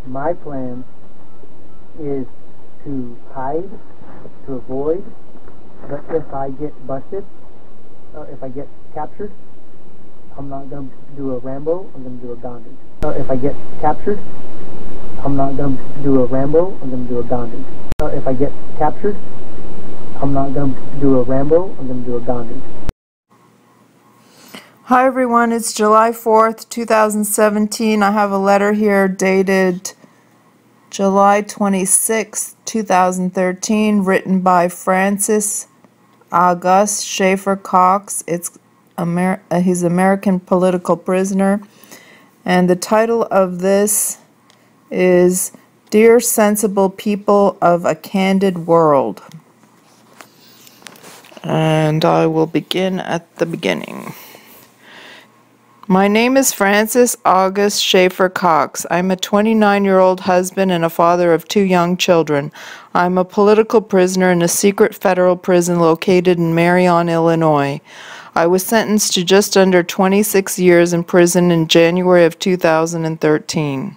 My plan is to hide, to avoid, but if I get busted, if I get captured, I'm not going to do a Rambo, I'm going to do a Gandhi. If I get captured, I'm not going to do a Rambo, I'm going to do a Gandhi. If I get captured, I'm not going to do a Rambo, I'm going to do a Gandhi. Hi everyone, it's July 4th, 2017. I have a letter here dated July 26, 2013, written by Francis Schaeffer Cox. He's American political prisoner. And the title of this is Dear Sensible People of a Candid World. And I will begin at the beginning. My name is Francis August Schaeffer Cox. I'm a 29-year-old husband and a father of 2 young children. I'm a political prisoner in a secret federal prison located in Marion, Illinois. I was sentenced to just under 26 years in prison in January of 2013.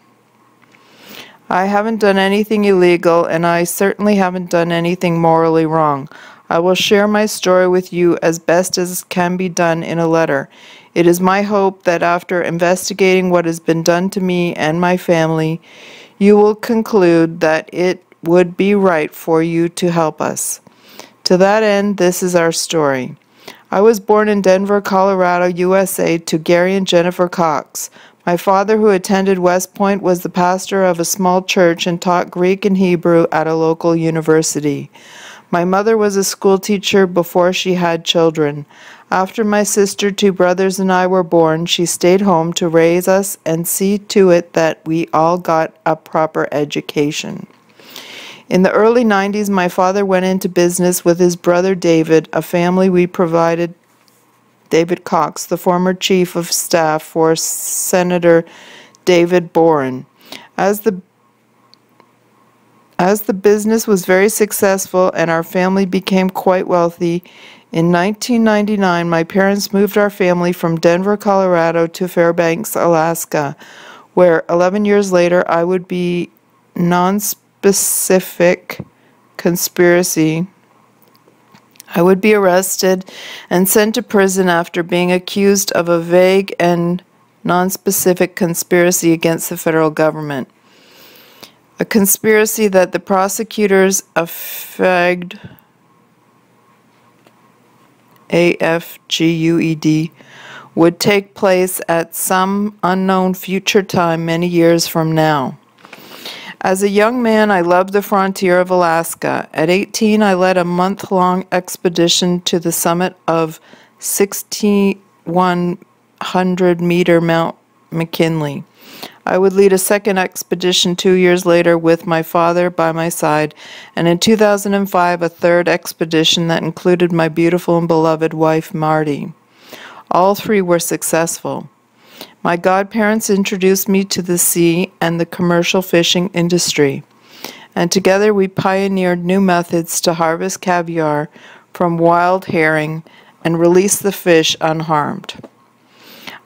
I haven't done anything illegal, and I certainly haven't done anything morally wrong. I will share my story with you as best as can be done in a letter. It is my hope that after investigating what has been done to me and my family, you will conclude that it would be right for you to help us. To that end, this is our story. I was born in Denver, Colorado, USA, to Gary and Jennifer Cox. My father, who attended West Point, was the pastor of a small church and taught Greek and Hebrew at a local university. My mother was a school teacher before she had children. After my sister, 2 brothers, and I were born, she stayed home to raise us and see to it that we all got a proper education. In the early 90s, my father went into business with his brother David, a family we provided. David Cox, the former chief of staff for Senator David Boren. As the business was very successful and our family became quite wealthy, in 1999 my parents moved our family from Denver, Colorado to Fairbanks, Alaska, where 11 years later I would be non-specific conspiracy. I would be arrested and sent to prison after being accused of a vague and non-specific conspiracy against the federal government. A conspiracy that the prosecutors AFGUED would take place at some unknown future time many years from now. As a young man, I loved the frontier of Alaska. At 18, I led a month-long expedition to the summit of 6,100-meter Mount McKinley. I would lead a second expedition 2 years later with my father by my side, and in 2005 a third expedition that included my beautiful and beloved wife Marty. All 3 were successful. My godparents introduced me to the sea and the commercial fishing industry, and together we pioneered new methods to harvest caviar from wild herring and release the fish unharmed.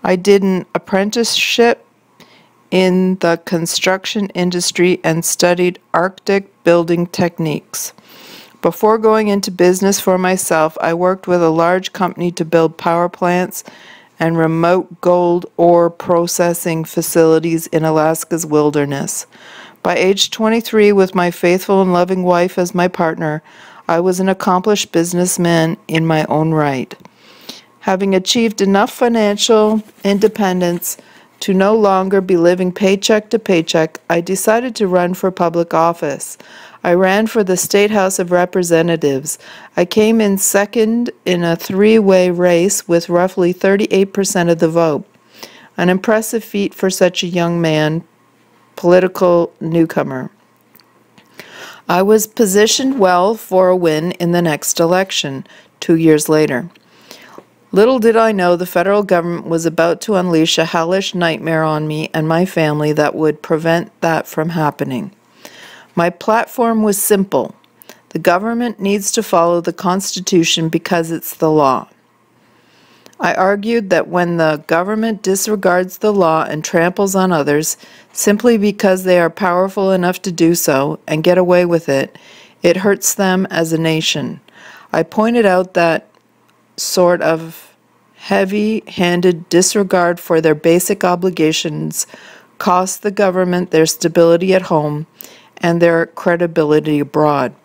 I did an apprenticeship in the construction industry and studied Arctic building techniques. Before going into business for myself, I worked with a large company to build power plants and remote gold ore processing facilities in Alaska's wilderness. By age 23, with my faithful and loving wife as my partner, I was an accomplished businessman in my own right. Having achieved enough financial independence to no longer be living paycheck to paycheck, I decided to run for public office. I ran for the State House of Representatives. I came in second in a 3-way race with roughly 38% of the vote. An impressive feat for such a young man, political newcomer. I was positioned well for a win in the next election, 2 years later. Little did I know the federal government was about to unleash a hellish nightmare on me and my family that would prevent that from happening. My platform was simple. The government needs to follow the Constitution because it's the law. I argued that when the government disregards the law and tramples on others simply because they are powerful enough to do so and get away with it, it hurts them as a nation. I pointed out that sort of heavy-handed disregard for their basic obligations costs the government their stability at home and their credibility abroad.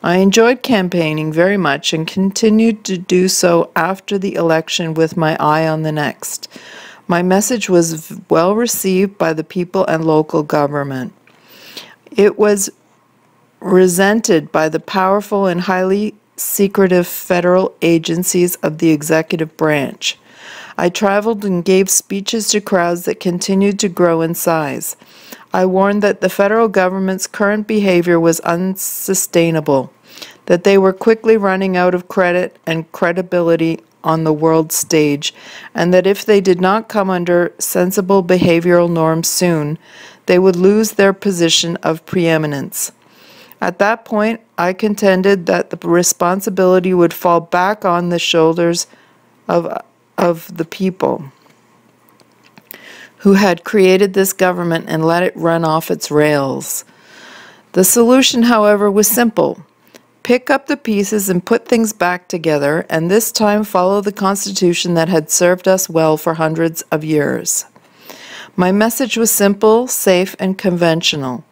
I enjoyed campaigning very much and continued to do so after the election with my eye on the next. My message was well received by the people and local government. It was resented by the powerful and highly secretive federal agencies of the executive branch. I traveled and gave speeches to crowds that continued to grow in size. I warned that the federal government's current behavior was unsustainable, that they were quickly running out of credit and credibility on the world stage, and that if they did not come under sensible behavioral norms soon, they would lose their position of preeminence. At that point, I contended that the responsibility would fall back on the shoulders of the people who had created this government and let it run off its rails. The solution, however, was simple. Pick up the pieces and put things back together, and this time follow the Constitution that had served us well for hundreds of years. My message was simple, safe, and conventional.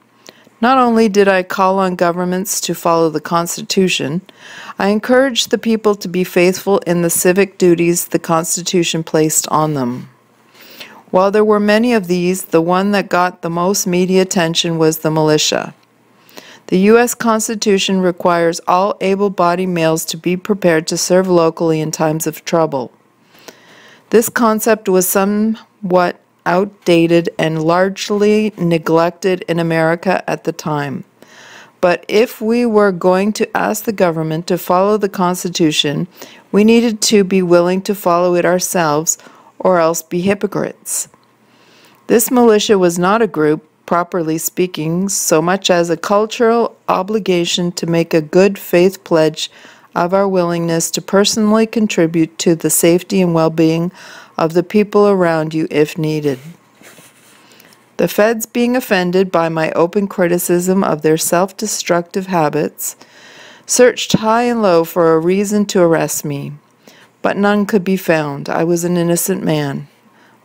Not only did I call on governments to follow the Constitution, I encouraged the people to be faithful in the civic duties the Constitution placed on them. While there were many of these, the one that got the most media attention was the militia. The U.S. Constitution requires all able-bodied males to be prepared to serve locally in times of trouble. This concept was somewhat outdated and largely neglected in America at the time. But if we were going to ask the government to follow the Constitution, we needed to be willing to follow it ourselves or else be hypocrites. This militia was not a group, properly speaking, so much as a cultural obligation to make a good faith pledge of our willingness to personally contribute to the safety and well-being of the people around you if needed. The feds, being offended by my open criticism of their self-destructive habits, searched high and low for a reason to arrest me, but none could be found. I was an innocent man,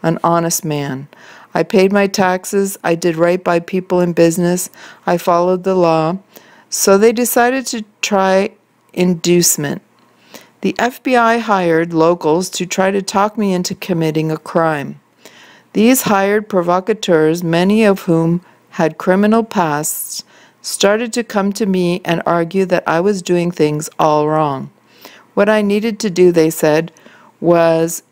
an honest man. I paid my taxes, I did right by people in business, I followed the law, so they decided to try inducement. The FBI hired locals to try to talk me into committing a crime. These hired provocateurs, many of whom had criminal pasts, started to come to me and argue that I was doing things all wrong. What I needed to do, they said, was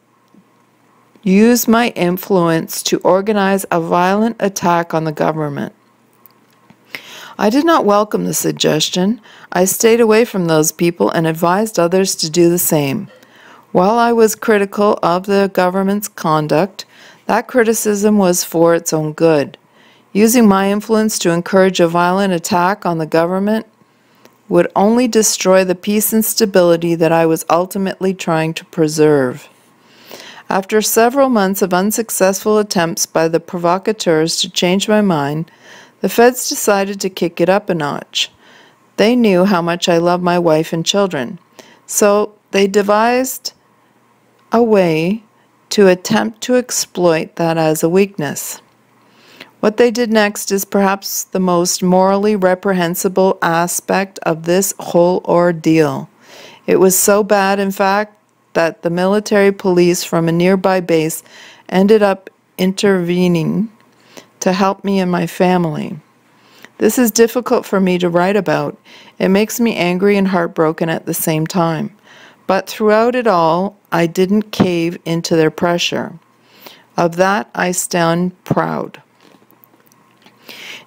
use my influence to organize a violent attack on the government. I did not welcome the suggestion. I stayed away from those people and advised others to do the same. While I was critical of the government's conduct, that criticism was for its own good. Using my influence to encourage a violent attack on the government would only destroy the peace and stability that I was ultimately trying to preserve. After several months of unsuccessful attempts by the provocateurs to change my mind, the feds decided to kick it up a notch. They knew how much I loved my wife and children, so they devised a way to attempt to exploit that as a weakness. What they did next is perhaps the most morally reprehensible aspect of this whole ordeal. It was so bad, in fact, that the military police from a nearby base ended up intervening to help me and my family. This is difficult for me to write about. It makes me angry and heartbroken at the same time. But throughout it all, I didn't cave into their pressure. Of that, I stand proud.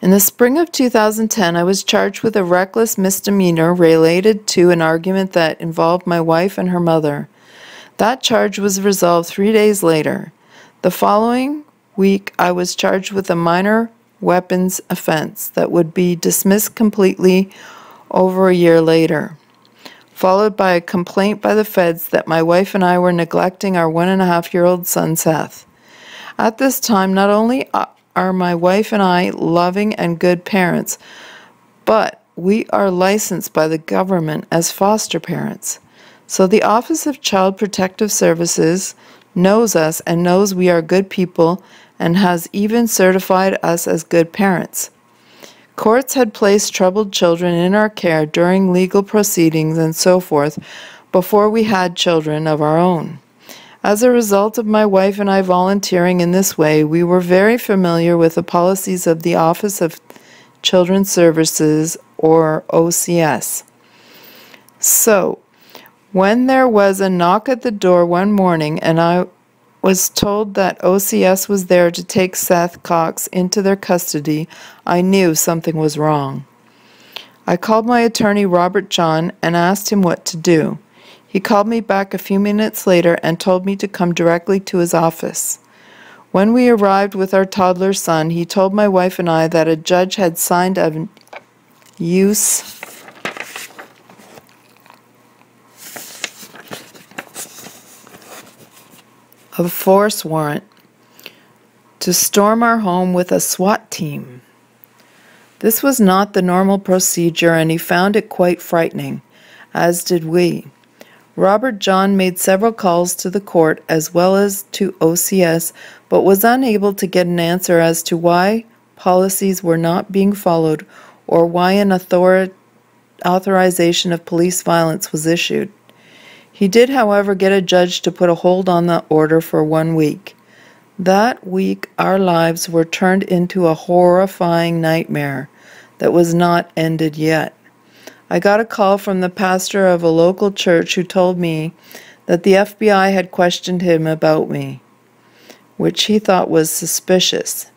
In the spring of 2010, I was charged with a reckless misdemeanor related to an argument that involved my wife and her mother. That charge was resolved 3 days later. The following week, I was charged with a minor weapons offense that would be dismissed completely over a year later. followed by a complaint by the feds that my wife and I were neglecting our 1.5-year-old son Seth. At this time, not only are my wife and I loving and good parents, but we are licensed by the government as foster parents. So the Office of Child Protective Services knows us and knows we are good people and has even certified us as good parents. Courts had placed troubled children in our care during legal proceedings and so forth before we had children of our own. As a result of my wife and I volunteering in this way, we were very familiar with the policies of the Office of Children's Services, or OCS. So, when there was a knock at the door one morning and I was told that OCS was there to take Seth Cox into their custody, I knew something was wrong. I called my attorney, Robert John, and asked him what to do. He called me back a few minutes later and told me to come directly to his office. When we arrived with our toddler son, he told my wife and I that a judge had signed a use of force warrant to storm our home with a SWAT team. This was not the normal procedure, and he found it quite frightening, as did we. Robert John made several calls to the court as well as to OCS, but was unable to get an answer as to why policies were not being followed or why an authorization of police violence was issued. He did, however, get a judge to put a hold on the order for 1 week. That week, our lives were turned into a horrifying nightmare that was not ended yet. I got a call from the pastor of a local church who told me that the FBI had questioned him about me, which he thought was suspicious.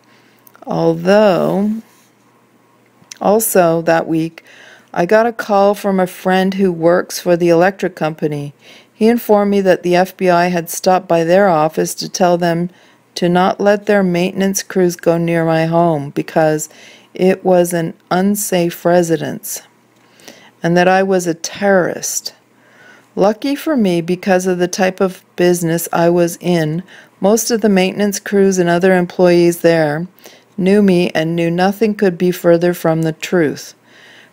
Also, that week, I got a call from a friend who works for the electric company. He informed me that the FBI had stopped by their office to tell them to not let their maintenance crews go near my home because it was an unsafe residence, and that I was a terrorist. Lucky for me, because of the type of business I was in, most of the maintenance crews and other employees there knew me and knew nothing could be further from the truth.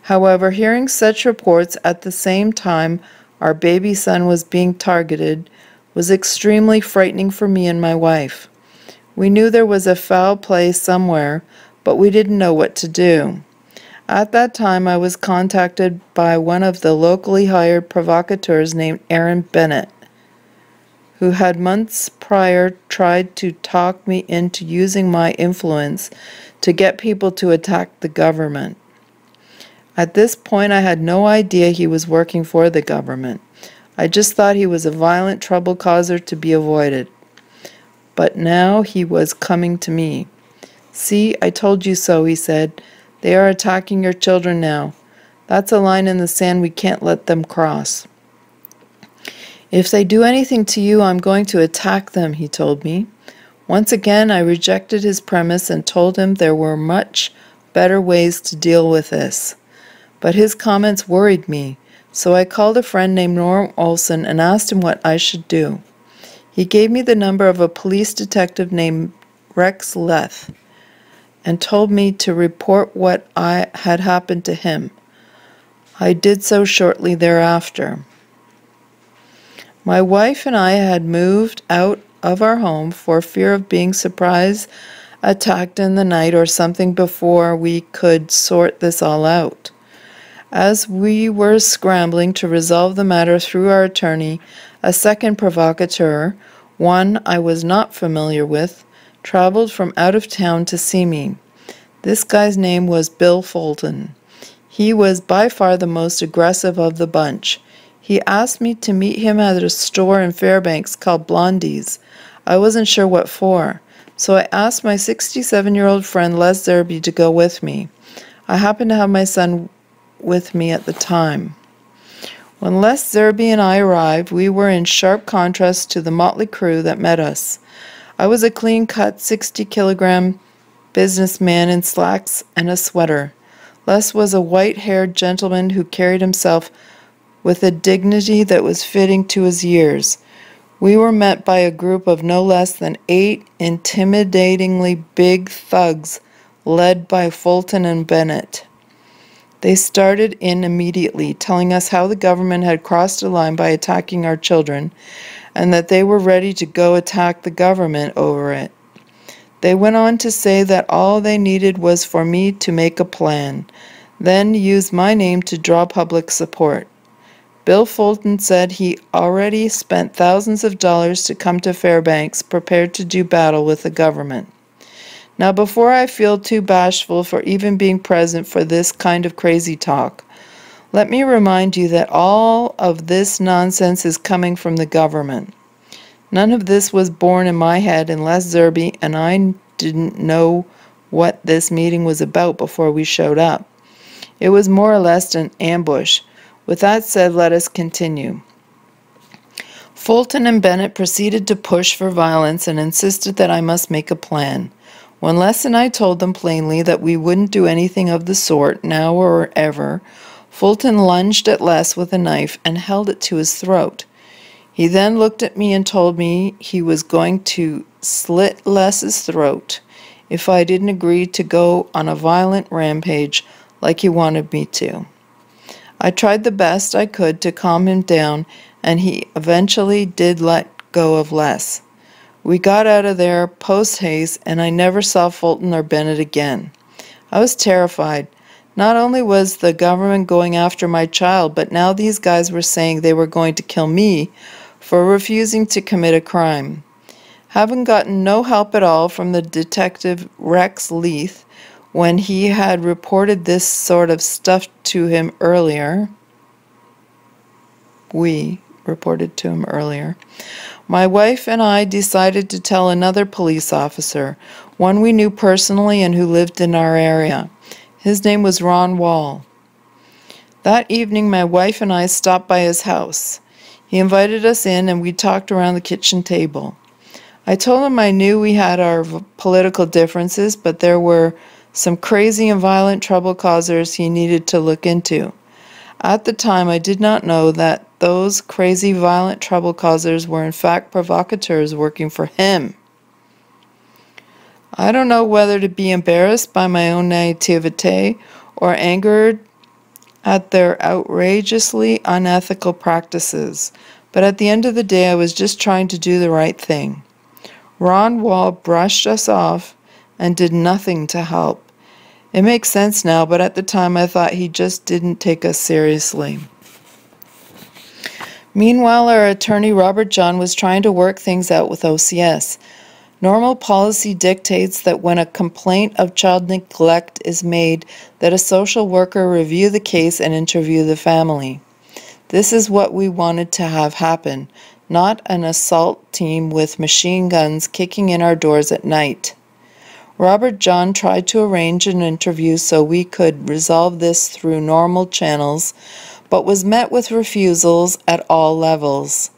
However, hearing such reports at the same time our baby son was being targeted was extremely frightening for me and my wife. We knew there was a foul play somewhere, but we didn't know what to do. At that time, I was contacted by one of the locally hired provocateurs named Aaron Bennett, who had months prior tried to talk me into using my influence to get people to attack the government. At this point, I had no idea he was working for the government. I just thought he was a violent trouble causer to be avoided. But now he was coming to me. "See, I told you so," he said. "They are attacking your children now. That's a line in the sand we can't let them cross. If they do anything to you, I'm going to attack them," he told me. Once again, I rejected his premise and told him there were much better ways to deal with this. But his comments worried me, so I called a friend named Norm Olson and asked him what I should do. He gave me the number of a police detective named Rex Leth and told me to report what had happened to him. I did so shortly thereafter. My wife and I had moved out of our home for fear of being surprise attacked in the night or something before we could sort this all out. As we were scrambling to resolve the matter through our attorney, a second provocateur, one I was not familiar with, traveled from out of town to see me. This guy's name was Bill Fulton. He was by far the most aggressive of the bunch. He asked me to meet him at a store in Fairbanks called Blondie's. I wasn't sure what for, so I asked my 67-year-old friend Les Zerby to go with me. I happened to have my son with me at the time. When Les Zerby and I arrived, we were in sharp contrast to the motley crew that met us. I was a clean-cut, 60-kilogram businessman in slacks and a sweater. Les was a white-haired gentleman who carried himself with a dignity that was fitting to his years. We were met by a group of no less than 8 intimidatingly big thugs led by Fulton and Bennett. They started in immediately, telling us how the government had crossed a line by attacking our children, and that they were ready to go attack the government over it. They went on to say that all they needed was for me to make a plan, then use my name to draw public support. Bill Fulton said he already spent thousands of dollars to come to Fairbanks, prepared to do battle with the government. Now, before I feel too bashful for even being present for this kind of crazy talk, let me remind you that all of this nonsense is coming from the government. None of this was born in my head unless Zerby and I didn't know what this meeting was about before we showed up. It was more or less an ambush. With that said, let us continue. Fulton and Bennett proceeded to push for violence and insisted that I must make a plan. When Les and I told them plainly that we wouldn't do anything of the sort, now or ever, Fulton lunged at Les with a knife and held it to his throat. He then looked at me and told me he was going to slit Les's throat if I didn't agree to go on a violent rampage like he wanted me to. I tried the best I could to calm him down, and he eventually did let go of Les. We got out of there post-haste, and I never saw Fulton or Bennett again. I was terrified. Not only was the government going after my child, but now these guys were saying they were going to kill me for refusing to commit a crime. Having gotten no help at all from the detective Rex Leith, when he had reported this sort of stuff to him earlier, we reported to him earlier, my wife and I decided to tell another police officer, one we knew personally and who lived in our area. His name was Ron Wall. That evening, my wife and I stopped by his house. He invited us in, and we talked around the kitchen table. I told him I knew we had our political differences, but there were some crazy and violent trouble causers he needed to look into. At the time, I did not know that those crazy violent trouble causers were in fact provocateurs working for him. I don't know whether to be embarrassed by my own naivete or angered at their outrageously unethical practices, but at the end of the day, I was just trying to do the right thing. Ron Wall brushed us off and did nothing to help. It makes sense now, but at the time I thought he just didn't take us seriously. Meanwhile, our attorney Robert John was trying to work things out with OCS. Normal policy dictates that when a complaint of child neglect is made, that a social worker review the case and interview the family. This is what we wanted to have happen, not an assault team with machine guns kicking in our doors at night. Robert John tried to arrange an interview so we could resolve this through normal channels, but was met with refusals at all levels.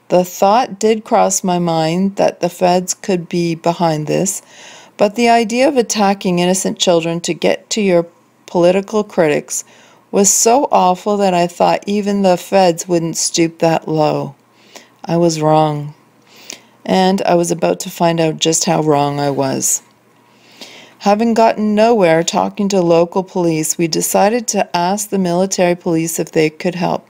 The thought did cross my mind that the feds could be behind this, but the idea of attacking innocent children to get to your political critics was so awful that I thought even the feds wouldn't stoop that low. I was wrong, and I was about to find out just how wrong I was. Having gotten nowhere talking to local police, we decided to ask the military police if they could help.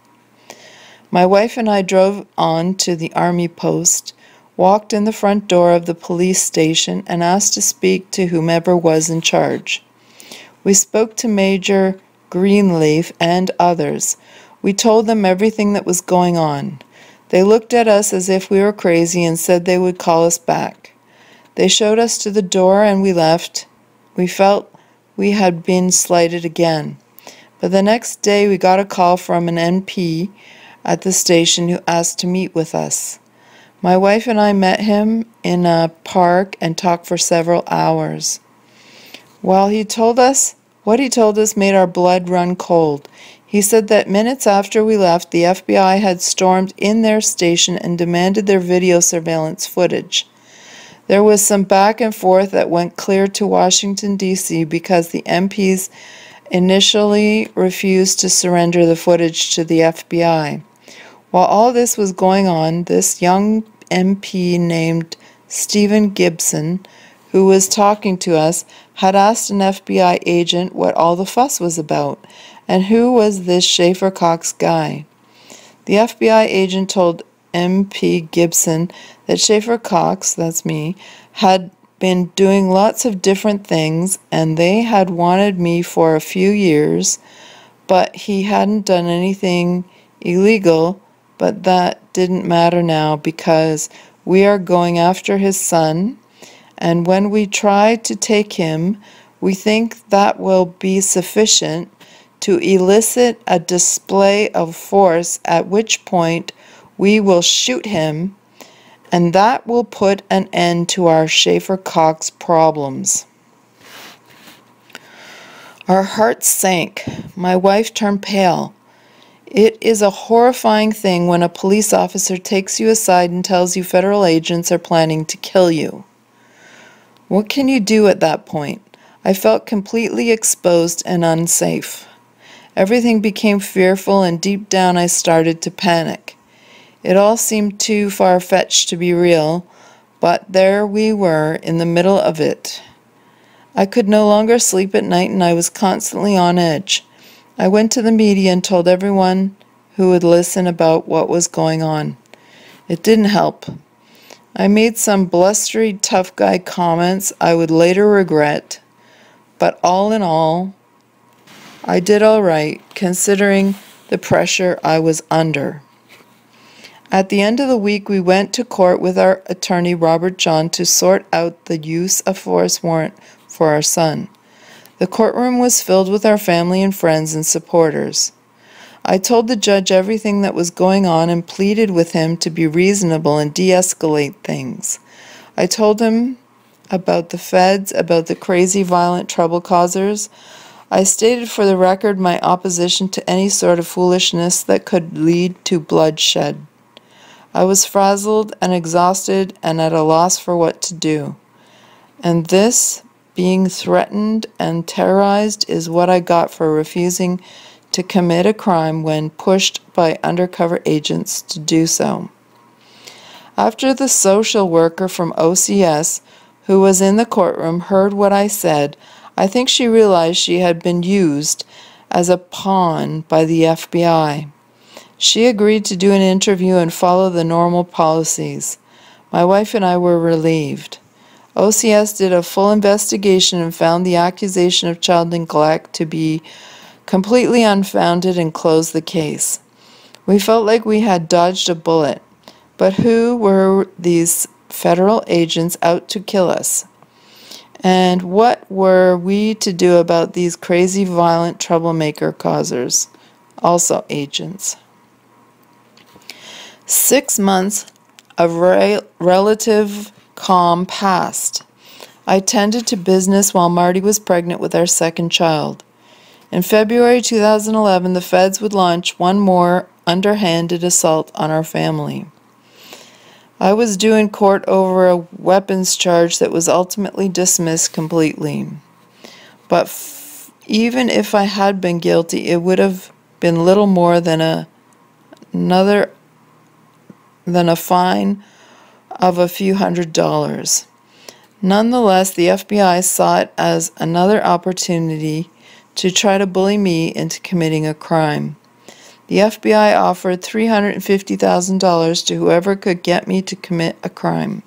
My wife and I drove on to the army post, walked in the front door of the police station, and asked to speak to whomever was in charge. We spoke to Major Greenleaf and others. We told them everything that was going on. They looked at us as if we were crazy and said they would call us back. They showed us to the door and we left. We felt we had been slighted again. But the next day we got a call from an NP at the station who asked to meet with us. My wife and I met him in a park and talked for several hours. What he told us made our blood run cold. He said that minutes after we left, the FBI had stormed in their station and demanded their video surveillance footage. There was some back and forth that went clear to Washington, D.C. because the MP's initially refused to surrender the footage to the FBI. While all this was going on, this young MP named Stephen Gibson, who was talking to us, had asked an FBI agent what all the fuss was about, and who was this Schaeffer Cox guy. The FBI agent told MP Gibson that Schaeffer Cox, that's me, had been doing lots of different things, and they had wanted me for a few years, but he hadn't done anything illegal, but that didn't matter now because we are going after his son, and when we try to take him, we think that will be sufficient to elicit a display of force, at which point we will shoot him, and that will put an end to our Schaeffer Cox problems. Our hearts sank. My wife turned pale. It is a horrifying thing when a police officer takes you aside and tells you federal agents are planning to kill you. What can you do at that point? I felt completely exposed and unsafe. Everything became fearful, and deep down I started to panic. It all seemed too far-fetched to be real, but there we were in the middle of it. I could no longer sleep at night, and I was constantly on edge. I went to the media and told everyone who would listen about what was going on. It didn't help. I made some blustery, tough guy comments I would later regret, but all in all, I did all right, considering the pressure I was under. At the end of the week, we went to court with our attorney, Robert John, to sort out the use of force warrant for our son. The courtroom was filled with our family and friends and supporters. I told the judge everything that was going on and pleaded with him to be reasonable and de-escalate things. I told him about the feds, about the crazy violent trouble causers. I stated for the record my opposition to any sort of foolishness that could lead to bloodshed. I was frazzled and exhausted and at a loss for what to do. And this, being threatened and terrorized, is what I got for refusing to commit a crime when pushed by undercover agents to do so. After the social worker from OCS, who was in the courtroom, heard what I said, I think she realized she had been used as a pawn by the FBI. She agreed to do an interview and follow the normal policies. My wife and I were relieved. OCS did a full investigation and found the accusation of child neglect to be completely unfounded and closed the case. We felt like we had dodged a bullet. But who were these federal agents out to kill us? And what were we to do about these crazy, violent troublemaker causers, also agents? 6 months of relative calm passed. I tended to business while Marty was pregnant with our second child. In February 2011, the feds would launch one more underhanded assault on our family. I was due in court over a weapons charge that was ultimately dismissed completely. But even if I had been guilty, it would have been little more than a fine of a few $100s. Nonetheless, the FBI saw it as another opportunity to try to bully me into committing a crime. The FBI offered $350,000 to whoever could get me to commit a crime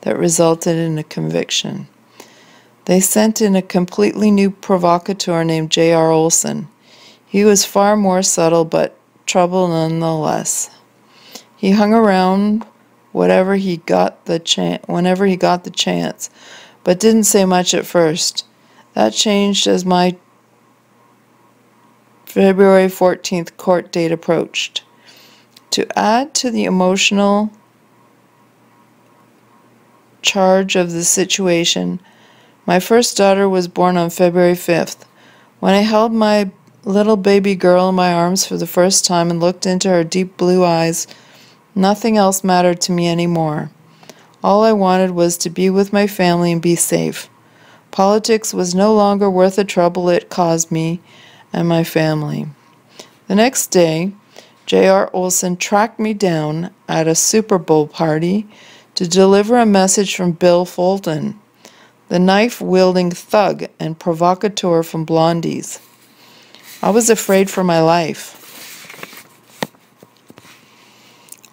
that resulted in a conviction. They sent in a completely new provocateur named J.R. Olson. He was far more subtle, but trouble nonetheless. He hung around whenever he got the chance, but didn't say much at first. That changed as my February 14th court date approached. To add to the emotional charge of the situation, my first daughter was born on February 5th. When I held my little baby girl in my arms for the first time and looked into her deep blue eyes, nothing else mattered to me anymore. All I wanted was to be with my family and be safe. Politics was no longer worth the trouble it caused me and my family. The next day, J.R. Olson tracked me down at a Super Bowl party to deliver a message from Bill Fulton, the knife-wielding thug and provocateur from Blondie's. I was afraid for my life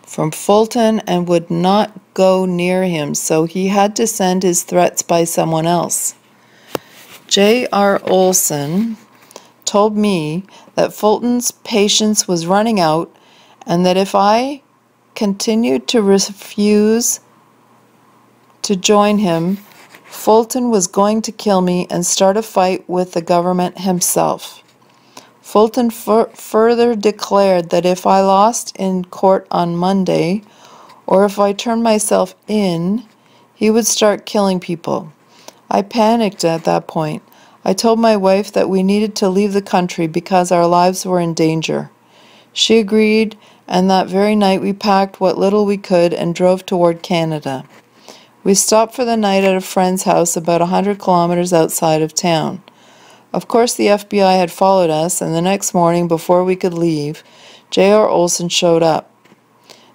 from Fulton and would not go near him, so he had to send his threats by someone else. J.R. Olson told me that Fulton's patience was running out and that if I continued to refuse to join him, Fulton was going to kill me and start a fight with the government himself. Fulton further declared that if I lost in court on Monday, or if I turned myself in, he would start killing people. I panicked at that point. I told my wife that we needed to leave the country because our lives were in danger. She agreed, and that very night we packed what little we could and drove toward Canada. We stopped for the night at a friend's house about 100 kilometers outside of town. Of course, the FBI had followed us, and the next morning, before we could leave, J.R. Olson showed up.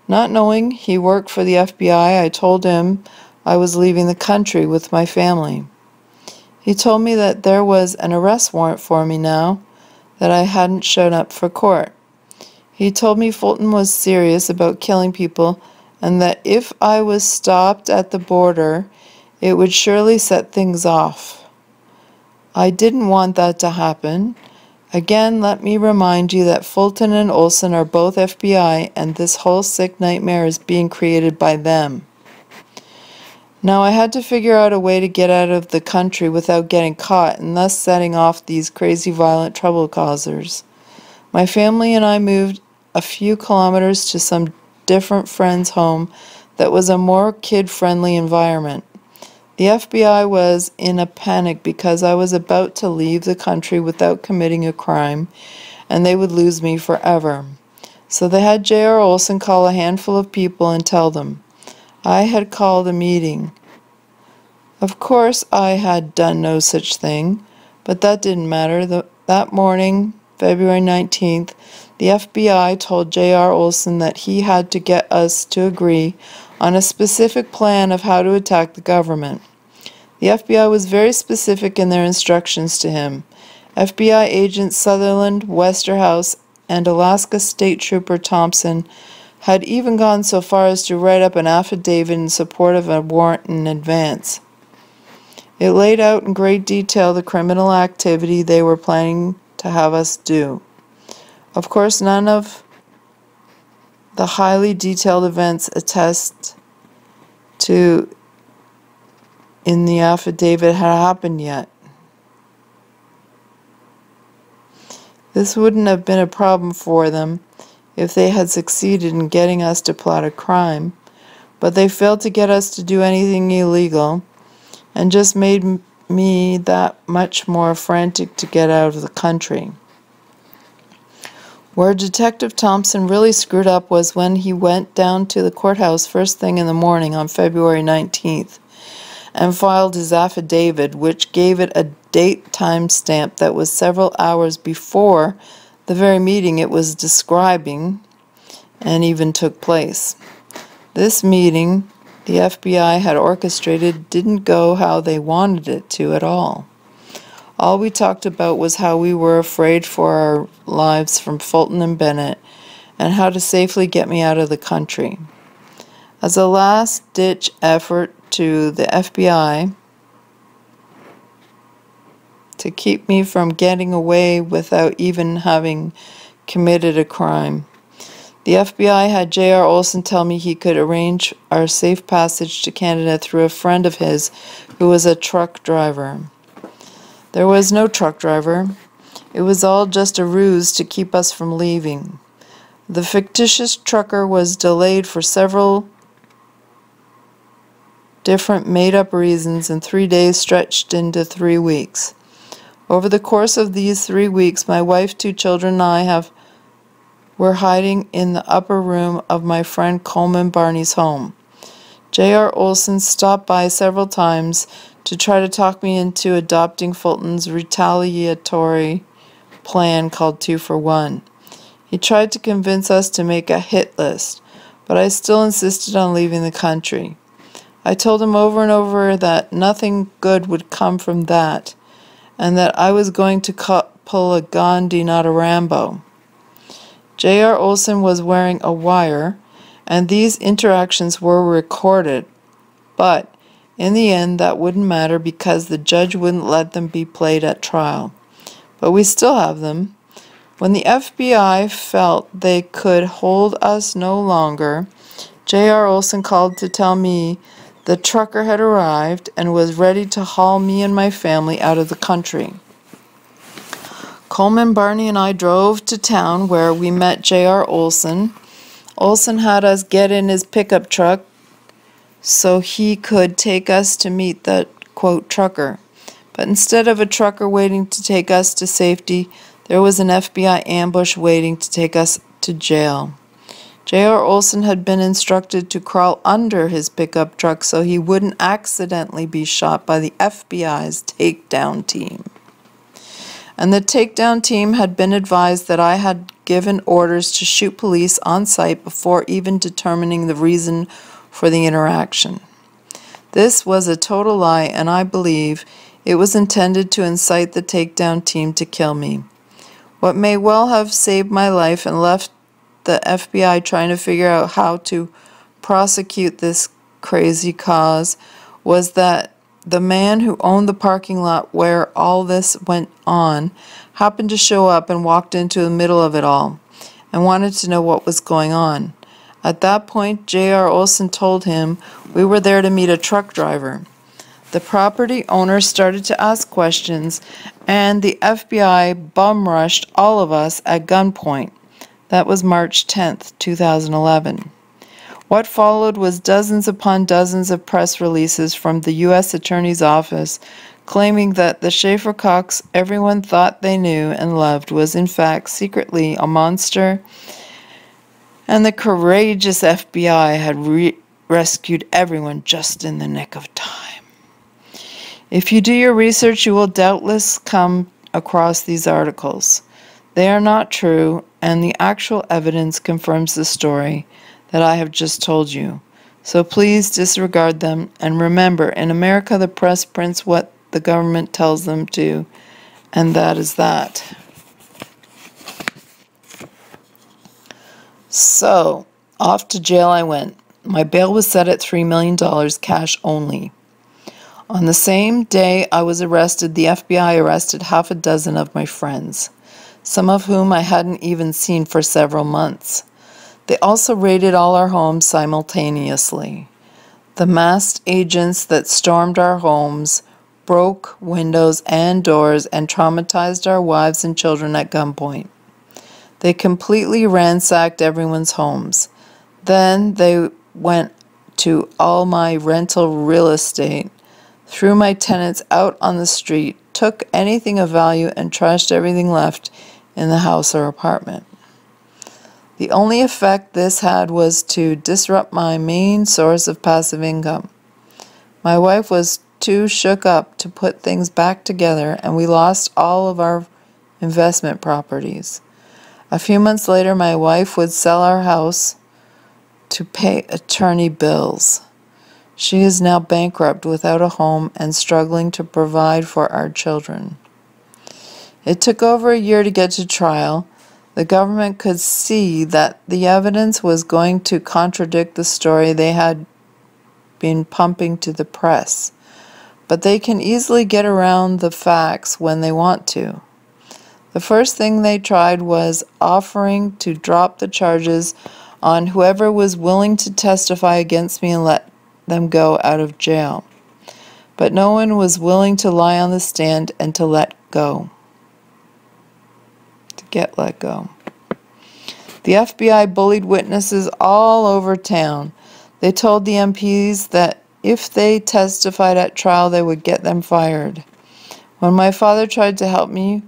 Not knowing he worked for the FBI, I told him I was leaving the country with my family. He told me that there was an arrest warrant for me now, that I hadn't shown up for court. He told me Fulton was serious about killing people, and that if I was stopped at the border, it would surely set things off. I didn't want that to happen. Again, let me remind you that Fulton and Olson are both FBI, and this whole sick nightmare is being created by them. Now, I had to figure out a way to get out of the country without getting caught and thus setting off these crazy violent trouble causers. My family and I moved a few kilometers to some different friend's home that was a more kid-friendly environment. The FBI was in a panic because I was about to leave the country without committing a crime, and they would lose me forever. So they had J.R. Olson call a handful of people and tell them. I had called a meeting. Of course, I had done no such thing, but that didn't matter. That morning, February 19th, the FBI told J.R. Olson that he had to get us to agree on a specific plan of how to attack the government. The FBI was very specific in their instructions to him. FBI agents Sutherland, Westerhouse, and Alaska State Trooper Thompson had even gone so far as to write up an affidavit in support of a warrant in advance. It laid out in great detail the criminal activity they were planning to have us do. Of course, none of the highly detailed events attested to in the affidavit had happened yet. This wouldn't have been a problem for them if they had succeeded in getting us to plot a crime, but they failed to get us to do anything illegal and just made me that much more frantic to get out of the country. Where Detective Thompson really screwed up was when he went down to the courthouse first thing in the morning on February 19th and filed his affidavit, which gave it a date time stamp that was several hours before the very meeting it was describing and even took place. This meeting the FBI had orchestrated didn't go how they wanted it to at all. All we talked about was how we were afraid for our lives from Fulton and Bennett and how to safely get me out of the country. As a last-ditch effort to the FBI to keep me from getting away without even having committed a crime, the FBI had J.R. Olson tell me he could arrange our safe passage to Canada through a friend of his who was a truck driver. There was no truck driver. It was all just a ruse to keep us from leaving. The fictitious trucker was delayed for several different made-up reasons, and 3 days stretched into 3 weeks. Over the course of these 3 weeks, my wife, 2 children, and I were hiding in the upper room of my friend Coleman Barney's home. J.R. Olson stopped by several times to try to talk me into adopting Fulton's retaliatory plan called 2 for 1. He tried to convince us to make a hit list, but I still insisted on leaving the country. I told him over and over that nothing good would come from that, and that I was going to pull a Gandhi, not a Rambo. J.R. Olson was wearing a wire, and these interactions were recorded, but in the end that wouldn't matter because the judge wouldn't let them be played at trial. But we still have them. When the FBI felt they could hold us no longer, J.R. Olson called to tell me the trucker had arrived and was ready to haul me and my family out of the country. Coleman, Barney, and I drove to town where we met J.R. Olson. Olson had us get in his pickup truck so he could take us to meet the, quote, trucker. But instead of a trucker waiting to take us to safety, there was an FBI ambush waiting to take us to jail. J.R. Olson had been instructed to crawl under his pickup truck so he wouldn't accidentally be shot by the FBI's takedown team. And the takedown team had been advised that I had given orders to shoot police on site before even determining the reason for the interaction. This was a total lie, and I believe it was intended to incite the takedown team to kill me. What may well have saved my life and left the FBI trying to figure out how to prosecute this crazy cause was that the man who owned the parking lot where all this went on happened to show up and walked into the middle of it all and wanted to know what was going on. At that point, J.R. Olson told him we were there to meet a truck driver. The property owner started to ask questions, and the FBI bum-rushed all of us at gunpoint. That was March 10th, 2011. What followed was dozens upon dozens of press releases from the U.S. Attorney's Office claiming that the Schaeffer Cox everyone thought they knew and loved was in fact secretly a monster, and the courageous FBI had rescued everyone just in the nick of time. If you do your research, you will doubtless come across these articles. They are not true, and the actual evidence confirms the story that I have just told you. So please disregard them, and remember, in America the press prints what the government tells them to, and that is that. So, off to jail I went. My bail was set at $3 million, cash only. On the same day I was arrested, the FBI arrested half a dozen of my friends, some of whom I hadn't even seen for several months. They also raided all our homes simultaneously. The masked agents that stormed our homes broke windows and doors and traumatized our wives and children at gunpoint. They completely ransacked everyone's homes. Then they went to all my rental real estate, threw my tenants out on the street, took anything of value, and trashed everything left in the house or apartment. The only effect this had was to disrupt my main source of passive income. My wife was too shook up to put things back together, and we lost all of our investment properties. A few months later, my wife would sell our house to pay attorney bills. She is now bankrupt without a home and struggling to provide for our children. It took over a year to get to trial. The government could see that the evidence was going to contradict the story they had been pumping to the press, but they can easily get around the facts when they want to. The first thing they tried was offering to drop the charges on whoever was willing to testify against me and let them go out of jail. But no one was willing to lie on the stand and to get let go. The FBI bullied witnesses all over town. They told the MPs that if they testified at trial, they would get them fired. When my father tried to help me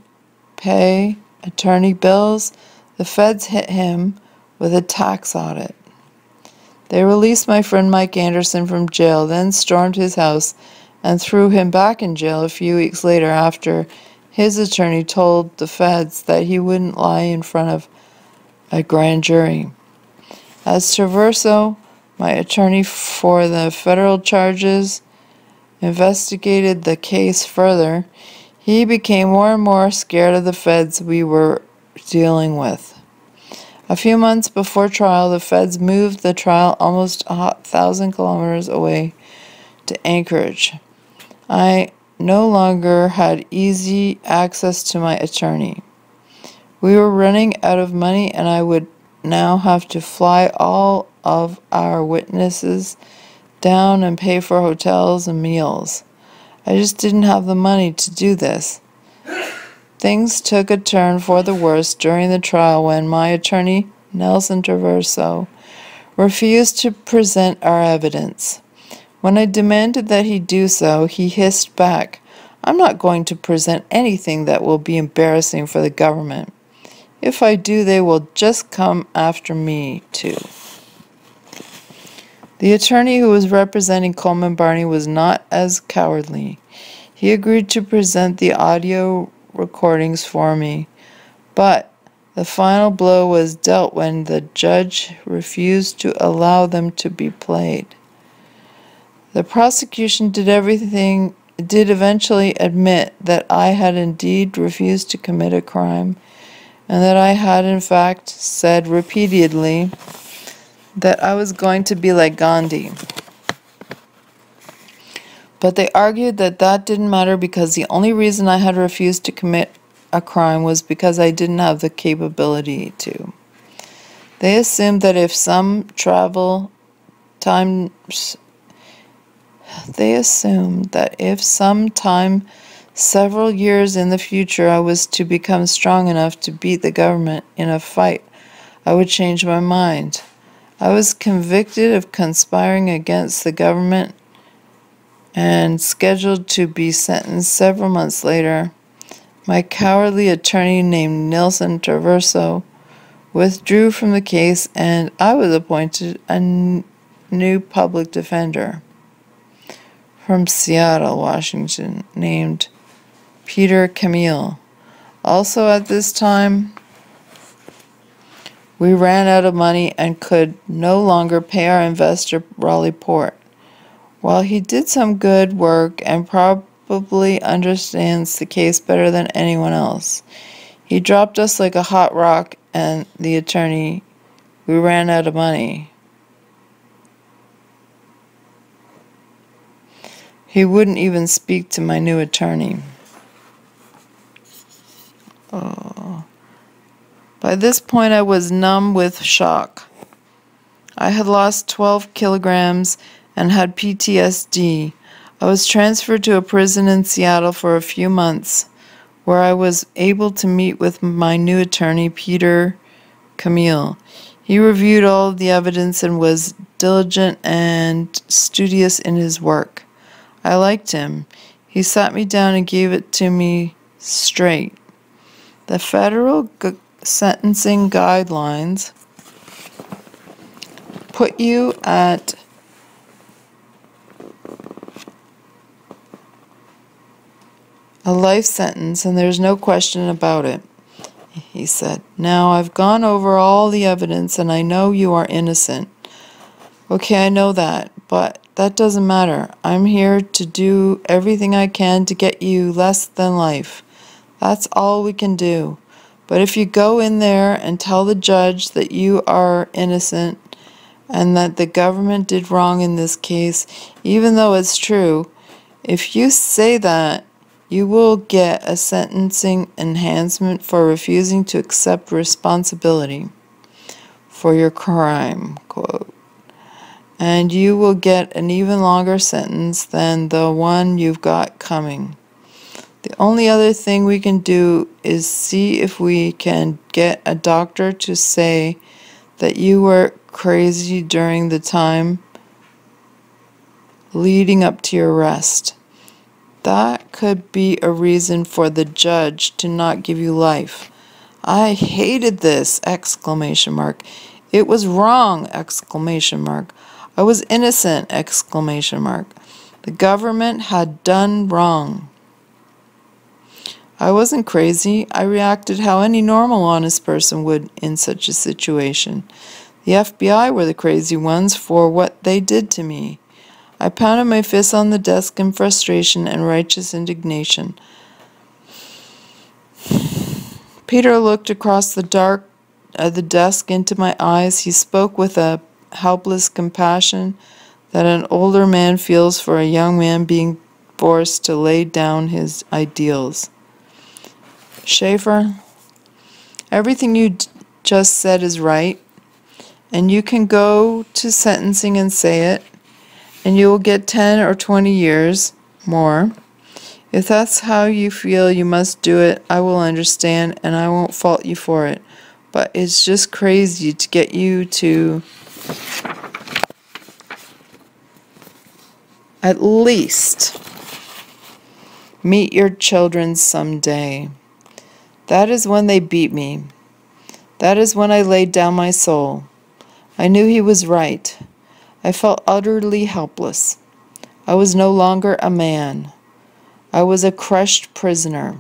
pay attorney bills, the feds hit him with a tax audit. They released my friend Mike Anderson from jail, then stormed his house and threw him back in jail a few weeks later after his attorney told the feds that he wouldn't lie in front of a grand jury. As Traverso, my attorney for the federal charges, investigated the case further, he became more and more scared of the feds we were dealing with. A few months before trial, the feds moved the trial almost 1,000 kilometers away to Anchorage. I no longer had easy access to my attorney. We were running out of money, and I would now have to fly all of our witnesses down and pay for hotels and meals. I just didn't have the money to do this. Things took a turn for the worse during the trial when my attorney, Nelson Traverso, refused to present our evidence. When I demanded that he do so, he hissed back, "I'm not going to present anything that will be embarrassing for the government. If I do, they will just come after me, too." The attorney who was representing Coleman Barney was not as cowardly. He agreed to present the audio recordings for me, but the final blow was dealt when the judge refused to allow them to be played. The prosecution did eventually admit that I had indeed refused to commit a crime, and that I had in fact said repeatedly that I was going to be like Gandhi. But they argued that that didn't matter because the only reason I had refused to commit a crime was because I didn't have the capability to. They assumed that if some time several years in the future I was to become strong enough to beat the government in a fight, I would change my mind. I was convicted of conspiring against the government and scheduled to be sentenced several months later. My cowardly attorney named Nelson Traverso withdrew from the case, and I was appointed a new public defender from Seattle, Washington, named Peter Camille. Also at this time, we ran out of money and could no longer pay our investor, Raleigh Port. While he did some good work and probably understands the case better than anyone else, he dropped us like a hot rock, and the attorney, we ran out of money. He wouldn't even speak to my new attorney. Oh. By this point, I was numb with shock. I had lost 12 kilograms and had PTSD. I was transferred to a prison in Seattle for a few months, where I was able to meet with my new attorney, Peter Camille. He reviewed all of the evidence and was diligent and studious in his work. I liked him. He sat me down and gave it to me straight. The federal sentencing guidelines put you at a life sentence, and there's no question about it, he said. Now, I've gone over all the evidence, and I know you are innocent. Okay, I know that, but that doesn't matter. I'm here to do everything I can to get you less than life. That's all we can do. But if you go in there and tell the judge that you are innocent and that the government did wrong in this case, even though it's true, if you say that, you will get a sentencing enhancement for refusing to accept responsibility for your crime, quote. And you will get an even longer sentence than the one you've got coming. The only other thing we can do is see if we can get a doctor to say that you were crazy during the time leading up to your arrest. That could be a reason for the judge to not give you life. I hated this! Exclamation mark. It was wrong! Exclamation mark. I was innocent! Exclamation mark. The government had done wrong. I wasn't crazy. I reacted how any normal, honest person would in such a situation. The FBI were the crazy ones for what they did to me. I pounded my fist on the desk in frustration and righteous indignation. Peter looked across the desk into my eyes. He spoke with a helpless compassion that an older man feels for a young man being forced to lay down his ideals. Schaeffer, everything you just said is right, and you can go to sentencing and say it, and you will get 10 or 20 years more. If that's how you feel you must do it, I will understand, and I won't fault you for it. But it's just crazy to get you to at least meet your children someday. That is when they beat me. That is when I laid down my soul. I knew he was right. I felt utterly helpless. I was no longer a man. I was a crushed prisoner.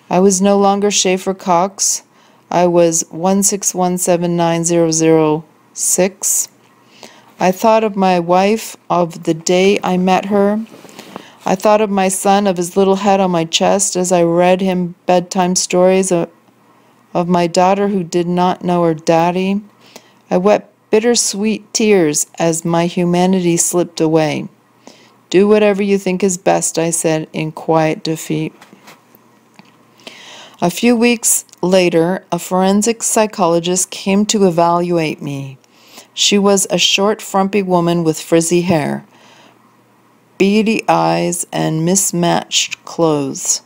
I was no longer Schaeffer Cox. I was 161790006. I thought of my wife, of the day I met her. I thought of my son, of his little head on my chest as I read him bedtime stories of my daughter who did not know her daddy. I wept bittersweet tears as my humanity slipped away. Do whatever you think is best, I said in quiet defeat. A few weeks later, a forensic psychologist came to evaluate me. She was a short, frumpy woman with frizzy hair, beady eyes, and mismatched clothes.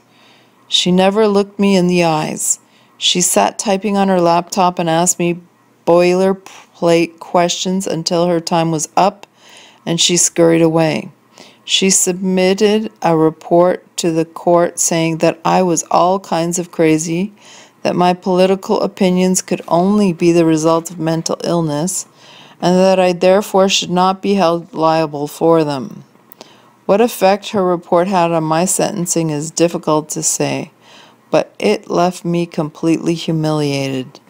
She never looked me in the eyes. She sat typing on her laptop and asked me boilerplate questions until her time was up, and she scurried away. She submitted a report to the court saying that I was all kinds of crazy, that my political opinions could only be the result of mental illness, and that I therefore should not be held liable for them. What effect her report had on my sentencing is difficult to say, but it left me completely humiliated.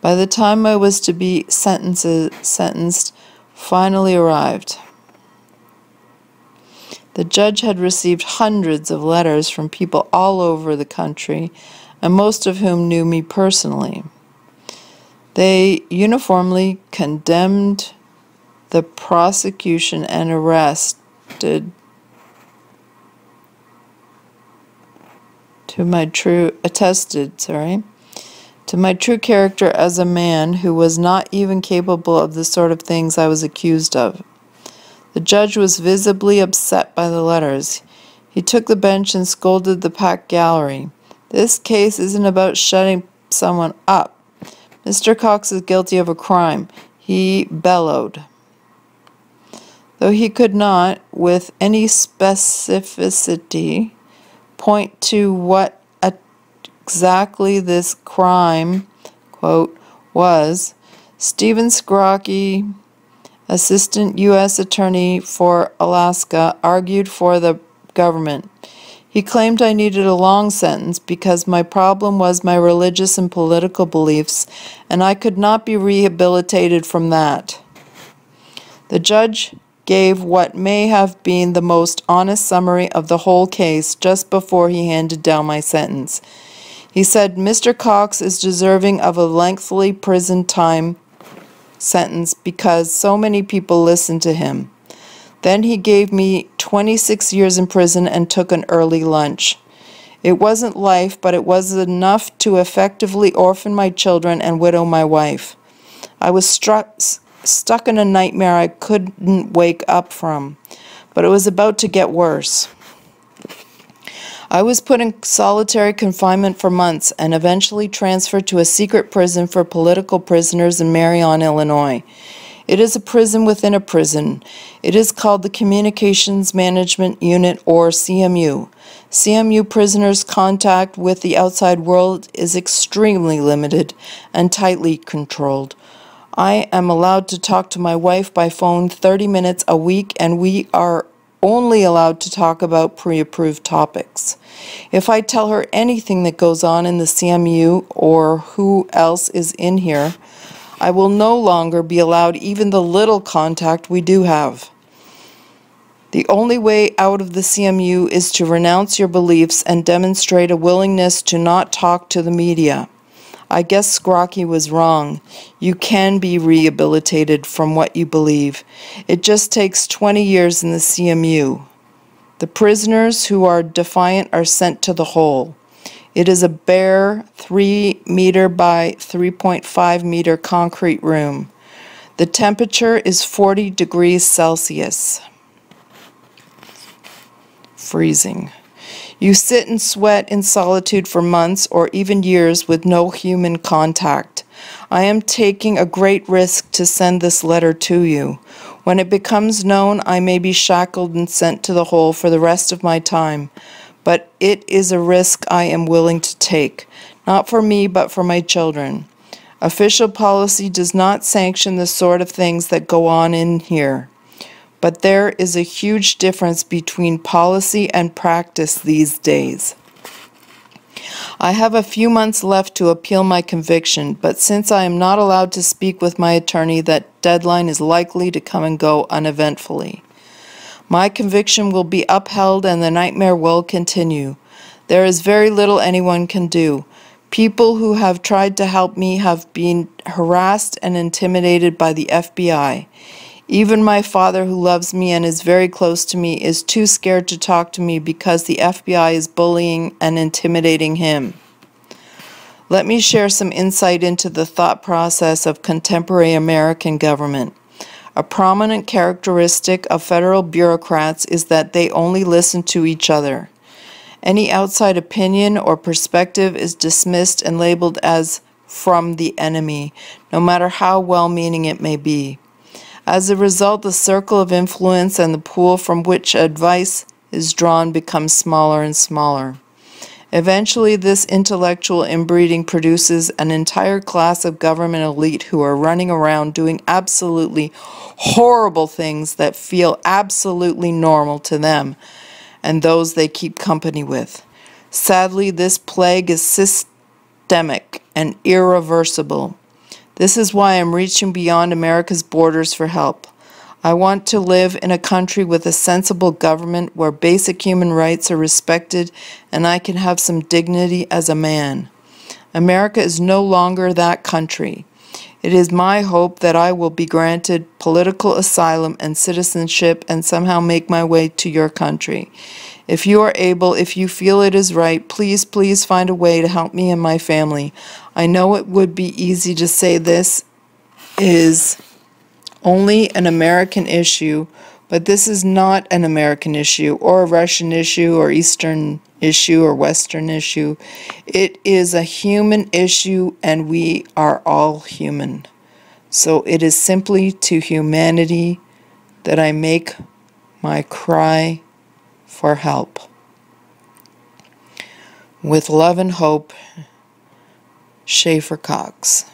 By the time I was to be sentenced finally arrived. The judge had received hundreds of letters from people all over the country, and most of whom knew me personally. They uniformly condemned the prosecution and attested to my true character as a man who was not even capable of the sort of things I was accused of. The judge was visibly upset by the letters. He took the bench and scolded the packed gallery. This case isn't about shutting someone up. Mr. Cox is guilty of a crime, he bellowed. Though he could not, with any specificity, point to what exactly this crime, quote, was, Stephen Scrocky, Assistant U.S. Attorney for Alaska, argued for the government. He claimed I needed a long sentence because my problem was my religious and political beliefs, and I could not be rehabilitated from that. The judge gave what may have been the most honest summary of the whole case just before he handed down my sentence. He said, Mr. Cox is deserving of a lengthy prison time sentence because so many people listened to him. Then he gave me 26 years in prison and took an early lunch. It wasn't life, but it was enough to effectively orphan my children and widow my wife. I was stuck in a nightmare I couldn't wake up from, but it was about to get worse. I was put in solitary confinement for months and eventually transferred to a secret prison for political prisoners in Marion, Illinois. It is a prison within a prison. It is called the Communications Management Unit, or CMU. CMU prisoners' contact with the outside world is extremely limited and tightly controlled. I am allowed to talk to my wife by phone 30 minutes a week, and we are only allowed to talk about pre-approved topics. If I tell her anything that goes on in the CMU or who else is in here, I will no longer be allowed even the little contact we do have. The only way out of the CMU is to renounce your beliefs and demonstrate a willingness to not talk to the media. I guess Scrocky was wrong. You can be rehabilitated from what you believe. It just takes 20 years in the CMU. The prisoners who are defiant are sent to the hole. It is a bare 3 meter by 3.5 meter concrete room. The temperature is 40 degrees Celsius. Freezing. You sit and sweat in solitude for months or even years with no human contact. I am taking a great risk to send this letter to you. When it becomes known, I may be shackled and sent to the hole for the rest of my time. But it is a risk I am willing to take, not for me but for my children. Official policy does not sanction the sort of things that go on in here. But there is a huge difference between policy and practice these days. I have a few months left to appeal my conviction, but since I am not allowed to speak with my attorney, that deadline is likely to come and go uneventfully. My conviction will be upheld and the nightmare will continue. There is very little anyone can do. People who have tried to help me have been harassed and intimidated by the FBI. Even my father, who loves me and is very close to me, is too scared to talk to me because the FBI is bullying and intimidating him. Let me share some insight into the thought process of contemporary American government. A prominent characteristic of federal bureaucrats is that they only listen to each other. Any outside opinion or perspective is dismissed and labeled as from the enemy, no matter how well-meaning it may be. As a result, the circle of influence and the pool from which advice is drawn becomes smaller and smaller. Eventually, this intellectual inbreeding produces an entire class of government elite who are running around doing absolutely horrible things that feel absolutely normal to them and those they keep company with. Sadly, this plague is systemic and irreversible. This is why I'm reaching beyond America's borders for help. I want to live in a country with a sensible government where basic human rights are respected and I can have some dignity as a man. America is no longer that country. It is my hope that I will be granted political asylum and citizenship and somehow make my way to your country. If you are able, if you feel it is right, please find a way to help me and my family. I know it would be easy to say this is only an American issue, but this is not an American issue or a Russian issue or Eastern issue or Western issue. It is a human issue and we are all human. So it is simply to humanity that I make my cry for help. With love and hope, Schaeffer Cox.